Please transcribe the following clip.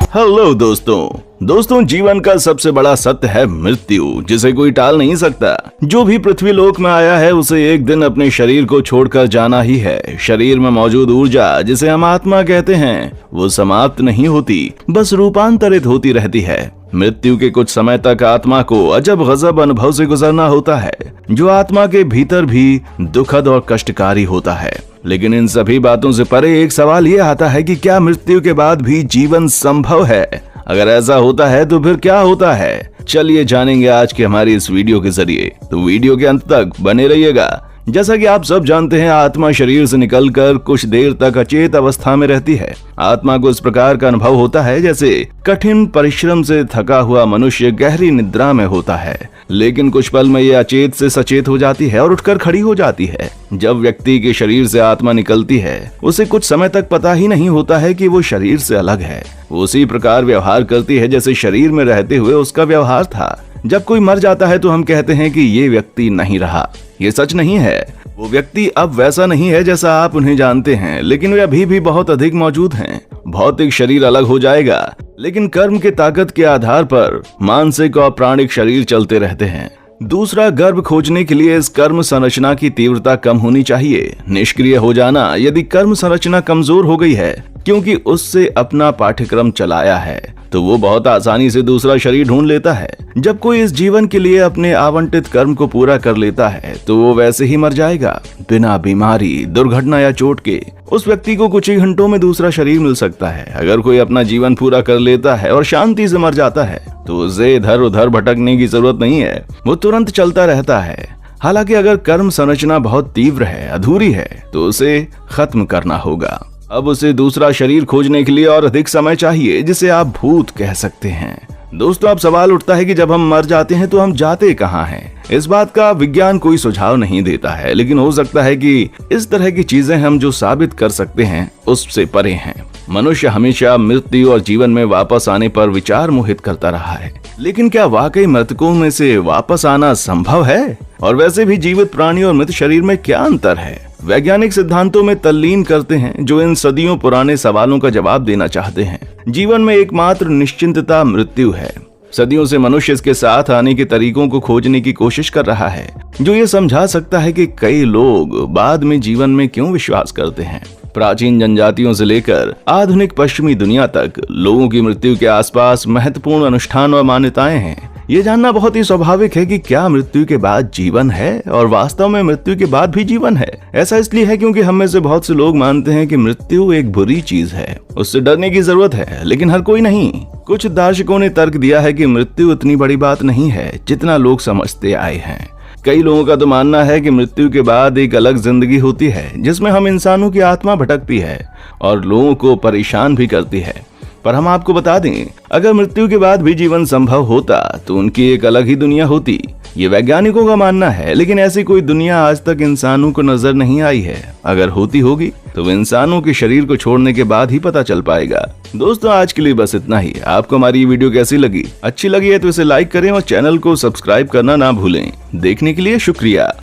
Hello दोस्तों, जीवन का सबसे बड़ा सत्य है मृत्यु, जिसे कोई टाल नहीं सकता। जो भी पृथ्वी लोक में आया है उसे एक दिन अपने शरीर को छोड़कर जाना ही है। शरीर में मौजूद ऊर्जा, जिसे हम आत्मा कहते हैं, वो समाप्त नहीं होती, बस रूपांतरित होती रहती है। मृत्यु के कुछ समय तक आत्मा को अजब गजब अनुभव से गुजरना होता है, जो आत्मा के भीतर भी दुखद और कष्टकारी होता है। लेकिन इन सभी बातों से परे एक सवाल ये आता है कि क्या मृत्यु के बाद भी जीवन संभव है? अगर ऐसा होता है तो फिर क्या होता है? चलिए जानेंगे आज की हमारी इस वीडियो के जरिए, तो वीडियो के अंत तक बने रहिएगा। जैसा कि आप सब जानते हैं, आत्मा शरीर से निकलकर कुछ देर तक अचेत अवस्था में रहती है। आत्मा को इस प्रकार का अनुभव होता है जैसे कठिन परिश्रम से थका हुआ मनुष्य गहरी निद्रा में होता है, लेकिन कुछ पल में ये अचेत से सचेत हो जाती है और उठकर खड़ी हो जाती है। जब व्यक्ति के शरीर से आत्मा निकलती है, उसे कुछ समय तक पता ही नहीं होता है कि वो शरीर से अलग है। वो उसी प्रकार व्यवहार करती है जैसे शरीर में रहते हुए उसका व्यवहार था। जब कोई मर जाता है तो हम कहते हैं कि ये व्यक्ति नहीं रहा। ये सच नहीं है। वो व्यक्ति अब वैसा नहीं है जैसा आप उन्हें जानते हैं, लेकिन वे अभी भी बहुत अधिक मौजूद हैं। भौतिक शरीर अलग हो जाएगा, लेकिन कर्म के ताकत के आधार पर मानसिक और प्राणिक शरीर चलते रहते हैं। दूसरा गर्भ खोजने के लिए इस कर्म संरचना की तीव्रता कम होनी चाहिए। निष्क्रिय हो जाना यदि कर्म संरचना कमजोर हो गई है, क्योंकि उससे अपना पाठ्यक्रम चलाया है, तो वो बहुत आसानी से दूसरा शरीर ढूंढ लेता है। जब कोई इस जीवन के लिए अपने आवंटित कर्म को पूरा कर लेता है तो वो वैसे ही मर जाएगा, बिना बीमारी, दुर्घटना या चोट के। उस व्यक्ति को कुछ ही घंटों में दूसरा शरीर मिल सकता है। अगर कोई अपना जीवन पूरा कर लेता है और शांति से मर जाता है तो उसे इधर उधर भटकने की जरूरत नहीं है, वो तुरंत चलता रहता है। हालांकि अगर कर्म संरचना बहुत तीव्र है, अधूरी है, तो उसे खत्म करना होगा। अब उसे दूसरा शरीर खोजने के लिए और अधिक समय चाहिए, जिसे आप भूत कह सकते हैं। दोस्तों, अब सवाल उठता है कि जब हम मर जाते हैं तो हम जाते कहाँ हैं? इस बात का विज्ञान कोई सुझाव नहीं देता है, लेकिन हो सकता है कि इस तरह की चीजें हम जो साबित कर सकते हैं उससे परे हैं। मनुष्य हमेशा मृत्यु और जीवन में वापस आने पर विचार मोहित करता रहा है, लेकिन क्या वाकई मृतकों में से वापस आना संभव है? और वैसे भी जीवित प्राणी और मृत शरीर में क्या अंतर है? वैज्ञानिक सिद्धांतों में तल्लीन करते हैं जो इन सदियों पुराने सवालों का जवाब देना चाहते हैं। जीवन में एकमात्र निश्चिंतता मृत्यु है। सदियों से मनुष्य इसके साथ आने के तरीकों को खोजने की कोशिश कर रहा है, जो ये समझा सकता है कि कई लोग बाद में जीवन में क्यों विश्वास करते हैं। प्राचीन जनजातियों से लेकर आधुनिक पश्चिमी दुनिया तक लोगों की मृत्यु के आसपास महत्वपूर्ण अनुष्ठान और मान्यताएं हैं। ये जानना बहुत ही स्वाभाविक है कि क्या मृत्यु के बाद जीवन है, और वास्तव में मृत्यु के बाद भी जीवन है। ऐसा इसलिए है क्योंकि हम में से बहुत से लोग मानते हैं कि मृत्यु एक बुरी चीज है, उससे डरने की जरूरत है, लेकिन हर कोई नहीं। कुछ दार्शनिकों ने तर्क दिया है कि मृत्यु इतनी बड़ी बात नहीं है जितना लोग समझते आए हैं। कई लोगों का तो मानना है कि मृत्यु के बाद एक अलग जिंदगी होती है, जिसमें हम इंसानों की आत्मा भटकती है और लोगों को परेशान भी करती है। पर हम आपको बता दें, अगर मृत्यु के बाद भी जीवन संभव होता तो उनकी एक अलग ही दुनिया होती। ये वैज्ञानिकों का मानना है, लेकिन ऐसी कोई दुनिया आज तक इंसानों को नजर नहीं आई है। अगर होती होगी तो इंसानों के शरीर को छोड़ने के बाद ही पता चल पाएगा। दोस्तों, आज के लिए बस इतना ही। आपको हमारी ये वीडियो कैसी लगी? अच्छी लगी है तो इसे लाइक करें और चैनल को सब्सक्राइब करना ना भूलें। देखने के लिए शुक्रिया।